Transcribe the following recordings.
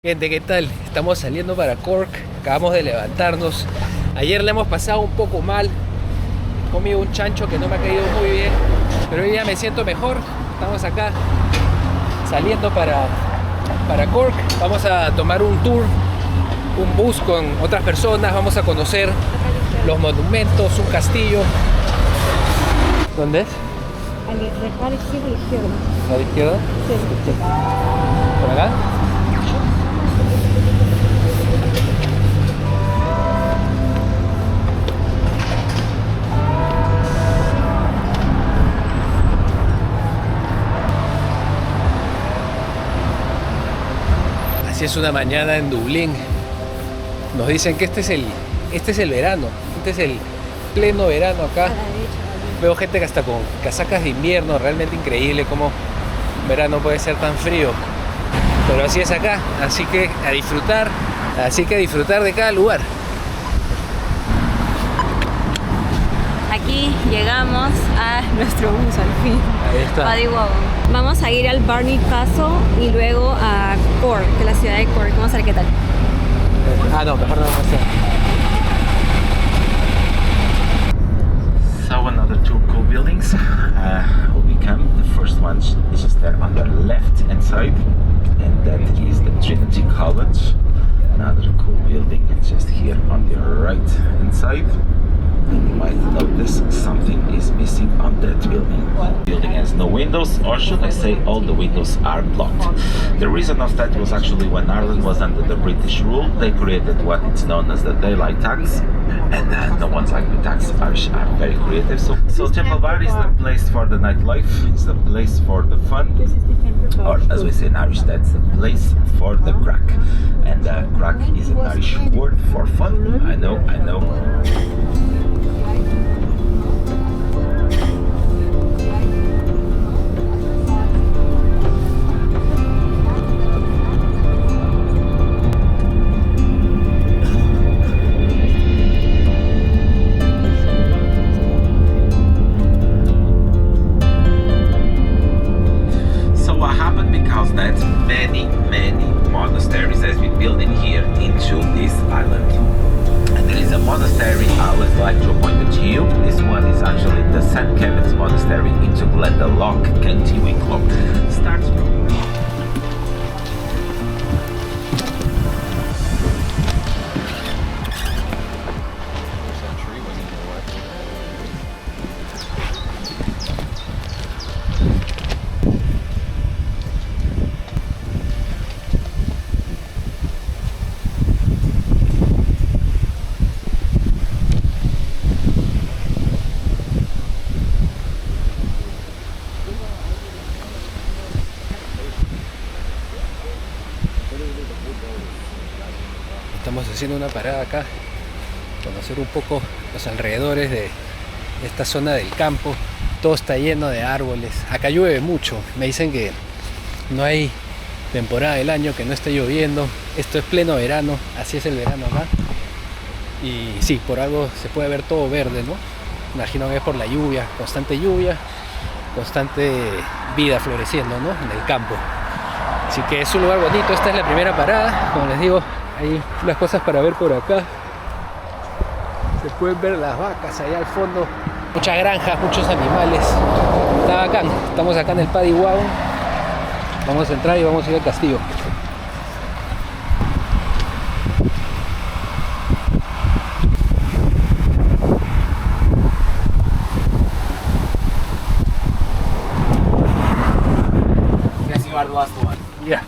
Gente, ¿qué tal? Estamos saliendo para Cork, acabamos de levantarnos. Ayer le hemos pasado un poco mal, he comido un chancho que no me ha caído muy bien, pero hoy ya me siento mejor. Estamos acá saliendo para Cork. Vamos a tomar un tour, un bus con otras personas, vamos a conocer los monumentos, un castillo. ¿Dónde es? A la izquierda. ¿A la izquierda? Sí. ¿Por acá? Así es una mañana en Dublín. Nos dicen que este es el verano, este es el pleno verano acá. A la derecha. Veo gente que hasta con casacas de invierno, realmente increíble cómo un verano puede ser tan frío. Pero así es acá, así que a disfrutar de cada lugar. Aquí llegamos a nuestro bus al fin. Ahí está. Paddy Wagon. Vamos a ir al Barney Castle y luego a Cork, que es la ciudad de Cork. Vamos a ver qué tal. No, mejor no vamos a hacer. So another two cool buildings will become. The first one is just there on the left hand side, and that is the Trinity College. Another cool building just here on the right hand side. And you might notice something is missing on that building. The building has no windows, or should I say all the windows are blocked. The reason of that was actually when Ireland was under the British rule, they created what is known as the daylight tax, and no one's like the tax. Irish are very creative. So Temple Bar is the place for the nightlife, it's the place for the fun, or as we say in Irish, that's the place for the crack. And crack is an Irish word for fun. I know. That many monasteries has been building here into this island. And there is a monastery I would like to point it to you. This one is actually the St. Kevin's Monastery into Glendalough, County Wicklow. Starts from Estamos haciendo una parada acá, conocer un poco los alrededores de esta zona del campo. Todo está lleno de árboles. Acá llueve mucho. Me dicen que no hay temporada del año que no esté lloviendo. Esto es pleno verano, así es el verano acá. Y sí, por algo se puede ver todo verde, ¿no? Imagino que es por la lluvia, constante vida floreciendo, ¿no? En el campo. Así que es un lugar bonito. Esta es la primera parada. Como les digo, hay unas cosas para ver por acá. Se pueden ver las vacas allá al fondo. Muchas granjas, muchos animales. Está bacán. Estamos acá en el Paddy Wagon. Vamos a entrar y vamos a ir al castillo. Guess you are the last one. Ya.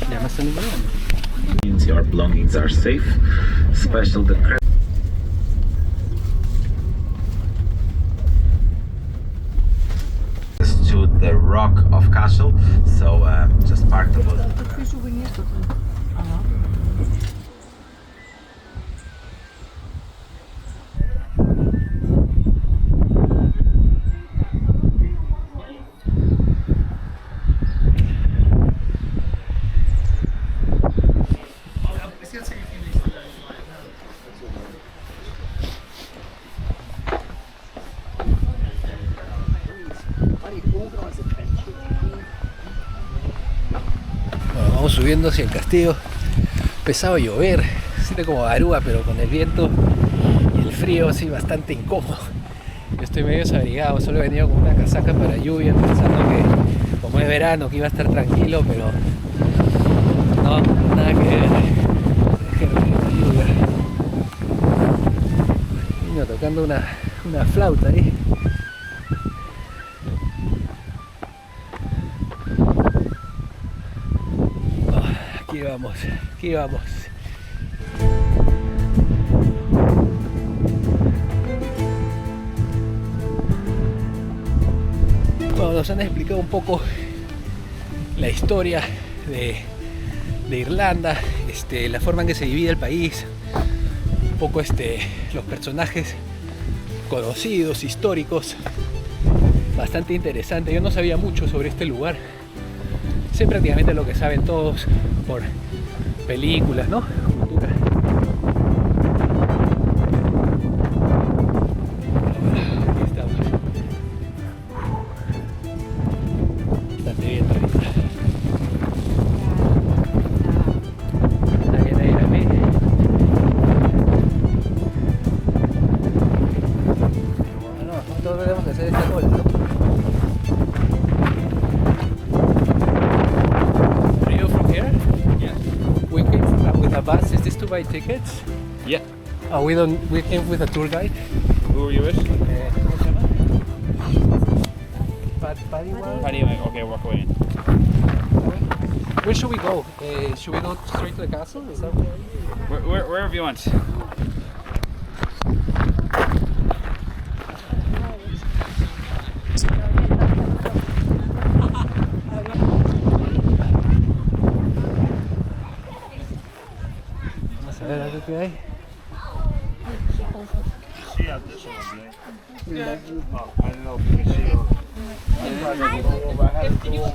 ¿Llamaste el número? your belongings are safe. Special the to the Rock of Cashel, so just part of it. Bueno, vamos subiendo hacia el castillo. Empezaba a llover, siente como garúa, pero con el viento y el frío así bastante incómodo. Yo estoy medio desabrigado, solo he venido con una casaca para lluvia, pensando que como es verano que iba a estar tranquilo, pero no, nada que ver. Niño tocando una flauta ahí. Oh, aquí vamos, aquí vamos. Bueno, nos han explicado un poco la historia de Irlanda, la forma en que se divide el país, un poco los personajes conocidos, históricos, bastante interesante. Yo no sabía mucho sobre este lugar, sé prácticamente lo que saben todos por películas, ¿no? Cultura. Aquí estamos. Bastante bien ahorita. Nosotros tenemos que hacer esta cola, ¿no? Are you from here? Yeah. We came with a bus. Is this to buy tickets? Yeah. Oh, we came with a tour guide. Who are you with? ¿Cómo se llama? Paddy, okay, walk away. Where should we go? Should we go straight to the castle? Is that Wherever you want. Vamos a ver algo que hay.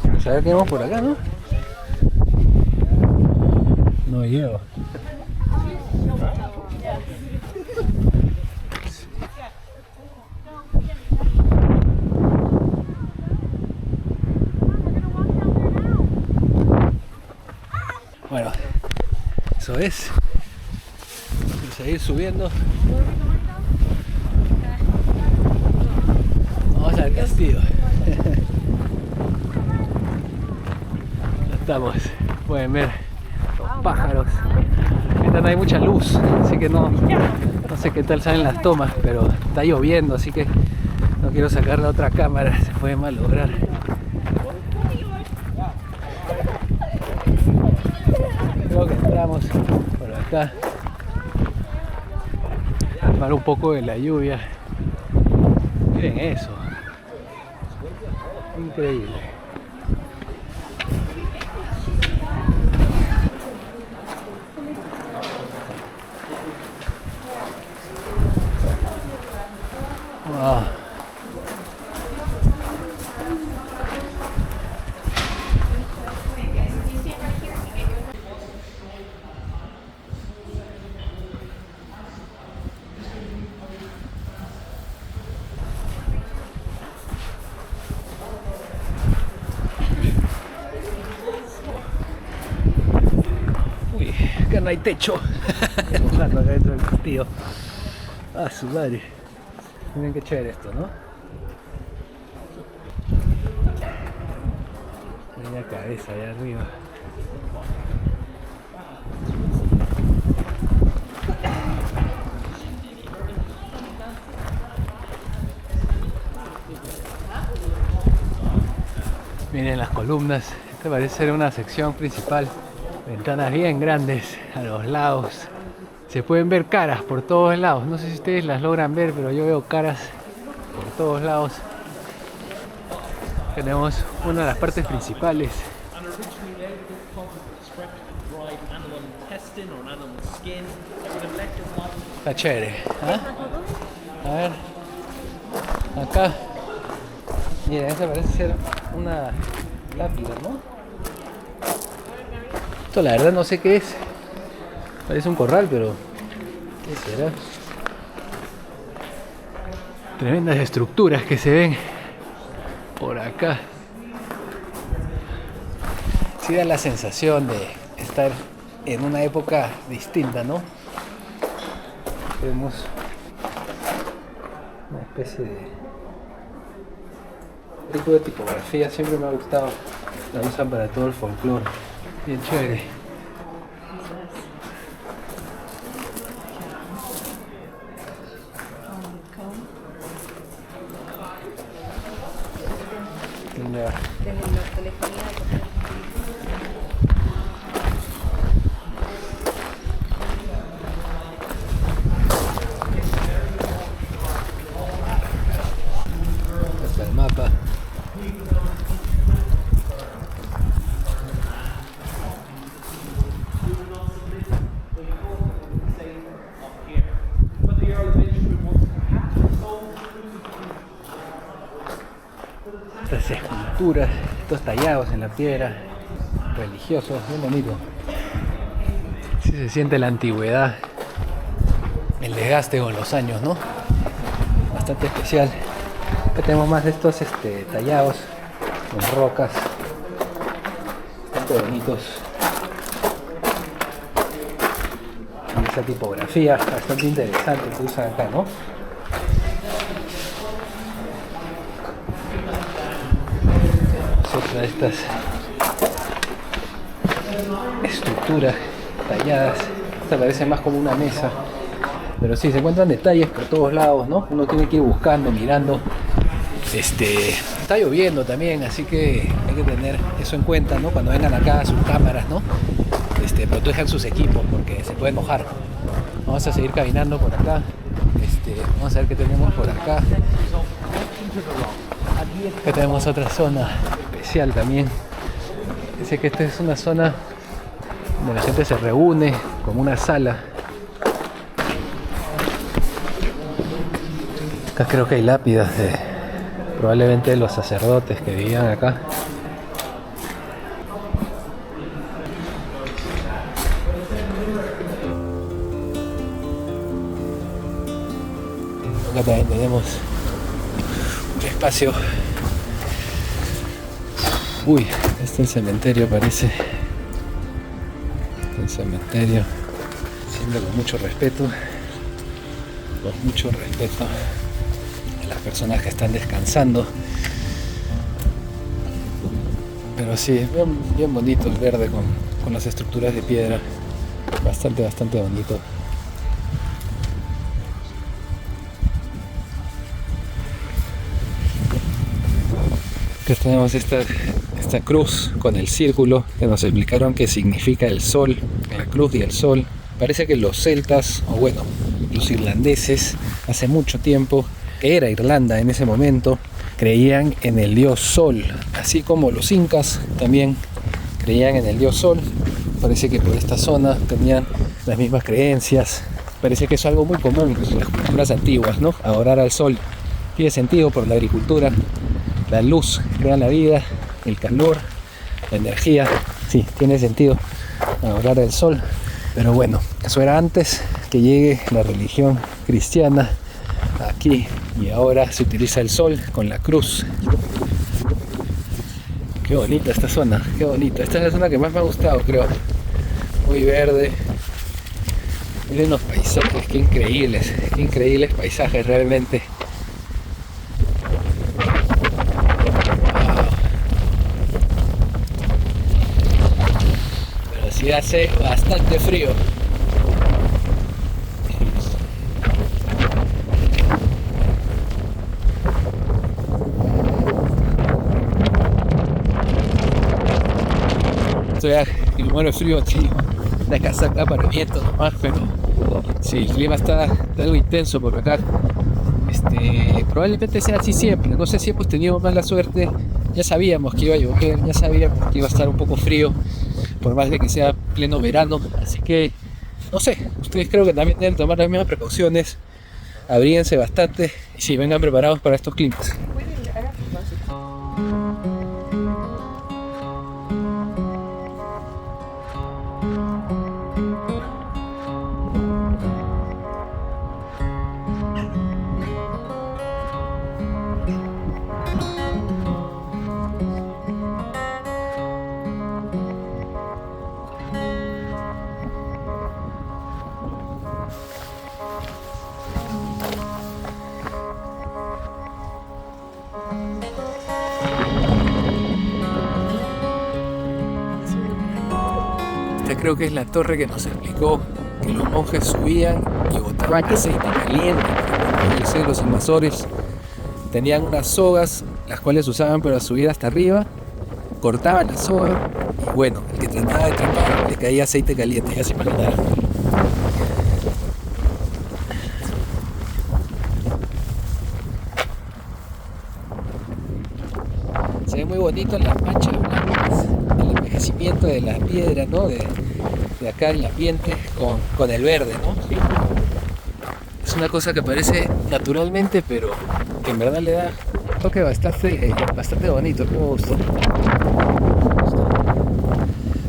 Vamos a ver qué vemos por acá, ¿no? No llego. Bueno, eso es. Vamos a seguir subiendo. Vamos al castillo. Estamos, pueden ver los pájaros. Ahorita no hay mucha luz, así que no sé qué tal salen las tomas, pero está lloviendo, así que no quiero sacar la otra cámara, se puede malograr. Creo que entramos por acá, calmar un poco de la lluvia. Miren eso, increíble. Wow. Uy, acá no hay techo. Un rato acá dentro del castillo. Ah, su madre. Miren qué chévere esto, ¿no? Miren la cabeza allá arriba. Miren las columnas. Esta parece ser una sección principal. Ventanas bien grandes a los lados. Se pueden ver caras por todos lados. No sé si ustedes las logran ver, pero yo veo caras por todos lados. Tenemos una de las partes principales. Está chévere. ¿Ah? A ver. Acá. Mira, esa parece ser una lápida, ¿no? Esto la verdad no sé qué es. Parece un corral, pero ¿qué será? Tremendas estructuras que se ven por acá. Sí da la sensación de estar en una época distinta, ¿no? Vemos una especie de tipo de tipografía, siempre me ha gustado. La usan para todo el folclore. Bien chévere. Mira. Hasta el mapa. Estas esculturas, estos tallados en la piedra, religiosos, bien bonito. Sí se siente la antigüedad, el desgaste con los años, ¿no? Bastante especial. Acá tenemos más de estos tallados con rocas, bastante bonitos. Y esa tipografía bastante interesante que usan acá, ¿no? Otra de estas estructuras talladas. Esta parece más como una mesa, pero sí se encuentran detalles por todos lados, ¿no? Uno tiene que ir buscando, mirando. Está lloviendo también, así que hay que tener eso en cuenta, ¿no? Cuando vengan acá sus cámaras, ¿no? Protejan sus equipos porque se pueden mojar. Vamos a seguir caminando por acá. Vamos a ver qué tenemos por acá. Acá tenemos otra zona especial también. Dice que esta es una zona donde la gente se reúne como una sala. Acá creo que hay lápidas de probablemente de los sacerdotes que vivían acá. Acá también tenemos un espacio. Uy, este es el cementerio, parece. El cementerio. Siempre con mucho respeto. Con mucho respeto a las personas que están descansando. Pero sí, bien bonito el verde con las estructuras de piedra. Bastante bonito. Acá tenemos esta cruz con el círculo que nos explicaron qué significa el sol, la cruz y el sol. Parece que los celtas, o bueno, los irlandeses, hace mucho tiempo, que era Irlanda en ese momento, creían en el dios sol, así como los incas también creían en el dios sol. Parece que por esta zona tenían las mismas creencias. Parece que es algo muy común en las culturas antiguas, ¿no? Adorar al sol. Tiene sentido por la agricultura. La luz crea la vida, el calor, la energía. Sí, tiene sentido adorar al sol. Pero bueno, eso era antes que llegue la religión cristiana aquí. Y ahora se utiliza el sol con la cruz. Qué bonita esta zona, qué bonita. Esta es la zona que más me ha gustado, creo. Muy verde. Miren los paisajes, qué increíbles paisajes realmente. Y hace bastante frío. Y muero de frío, sí. La casaca para el viento nomás, pero sí, el clima está algo intenso por acá. Probablemente sea así siempre. No sé si hemos tenido mala suerte. Ya sabíamos que iba a llover, ya sabíamos que iba a estar un poco frío, por más de que sea pleno verano. Así que, no sé, ustedes creo que también deben tomar las mismas precauciones. Abríguense bastante y sí, vengan preparados para estos climas. creo que es la torre que nos explicó que los monjes subían y botaban aceite caliente para protegerse. Los invasores tenían unas sogas las cuales usaban para subir hasta arriba, cortaban la soga y bueno, el que trataba de trepar le caía aceite caliente, ya se imaginarán. Se ve muy bonito las manchas blancas, el envejecimiento de la piedra, ¿no? De acá el ambiente con el verde, ¿no? Es una cosa que parece naturalmente, pero que en verdad le da un toque bastante bonito, que me gusta.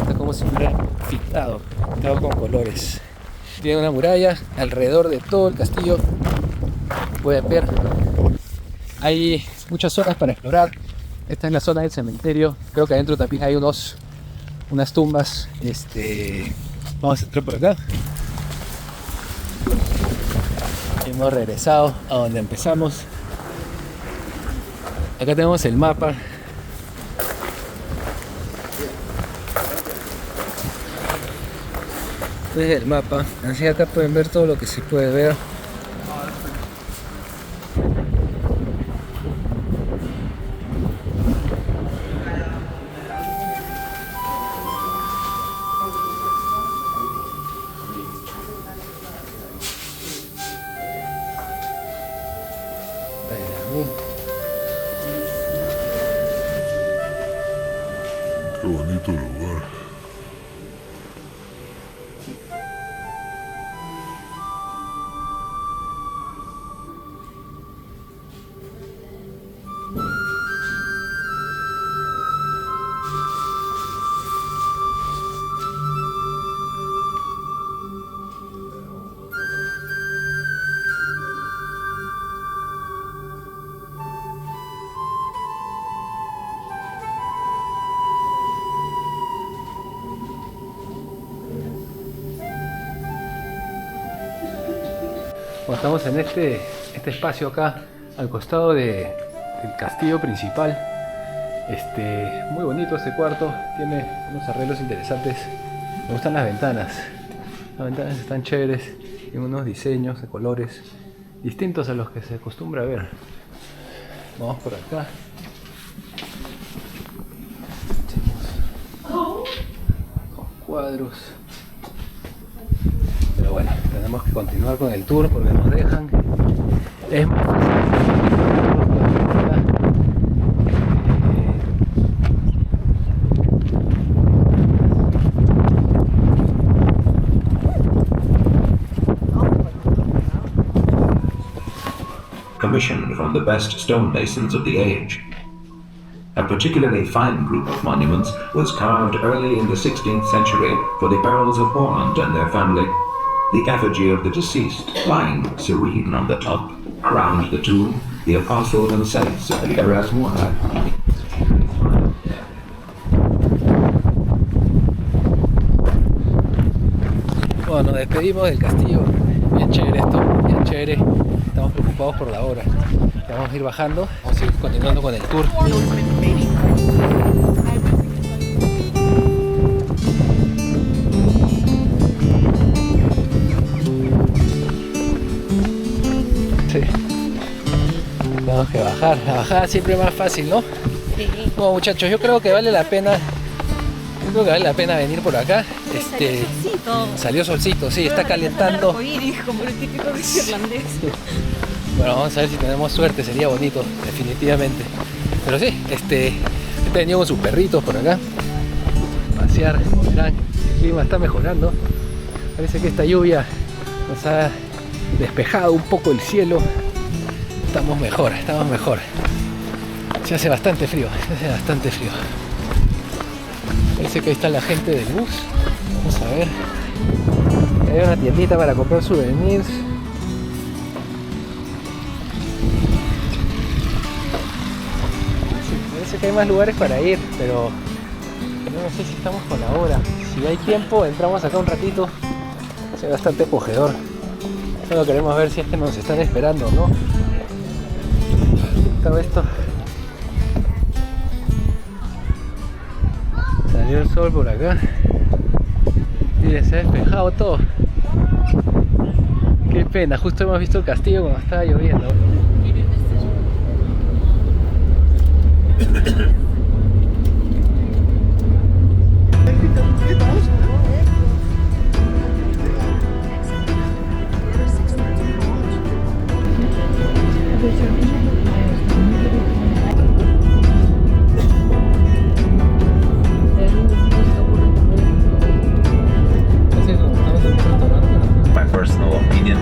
Está como si fuera pintado con colores. Tiene una muralla alrededor de todo el castillo. Pueden ver, hay muchas zonas para explorar. Esta es la zona del cementerio. Creo que adentro también hay unas tumbas. Vamos a entrar por acá. Hemos regresado a donde empezamos. Acá tenemos el mapa. Este es el mapa. Así acá pueden ver todo lo que se puede ver. Qué bonito lugar. Estamos en este espacio acá al costado del castillo principal. Muy bonito este cuarto, tiene unos arreglos interesantes. Me gustan las ventanas están chéveres, tienen unos diseños de colores distintos a los que se acostumbra a ver. Vamos por acá. Con cuadros. Pero bueno, tenemos que continuar con el tour porque nos dejan. Es más fácil. Commissioned from the best stonemasons of the age. A particularly fine group of monuments was carved early in the 16th century for the Earls of Ormond and their family. The effigy of the deceased, lying serene on the top, crowned the tomb, the apostle and saints of the Erasmus. Bueno, nos despedimos del castillo. Bien chévere esto, bien chévere. Estamos preocupados por la hora. Ya vamos a ir bajando, vamos a ir continuando con el tour. Sí. Tenemos que bajar. La bajada siempre es más fácil, ¿no? Sí. Bueno, muchachos, yo creo que vale la pena. Venir por acá. Salió solcito, sí, está calentando. Como el típico irlandés. Bueno, vamos a ver si tenemos suerte, sería bonito, definitivamente. Pero sí, he venido con sus perritos por acá. Pasear, como verán, el clima está mejorando. Parece que esta lluvia nos ha despejado un poco el cielo. Estamos mejor, Se hace bastante frío, Parece que ahí está la gente del bus. Vamos a ver. Hay una tiendita para comprar souvenirs. Sí, parece que hay más lugares para ir, pero no sé si estamos con la hora. Si hay tiempo, entramos acá un ratito. Es bastante acogedor. Solo queremos ver si es que nos están esperando o no. Todo esto. Salió el sol por acá. Miren, se ha despejado todo. Qué pena, justo hemos visto el castillo cuando estaba lloviendo. My personal opinion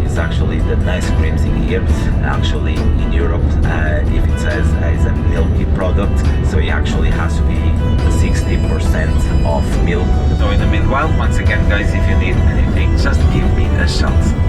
is actually the nice creams in here. Actually, in Europe, if it says it's a milky product, so it actually has to be 60% of milk. So in the meanwhile, once again, guys, if you need anything, just give me a shout.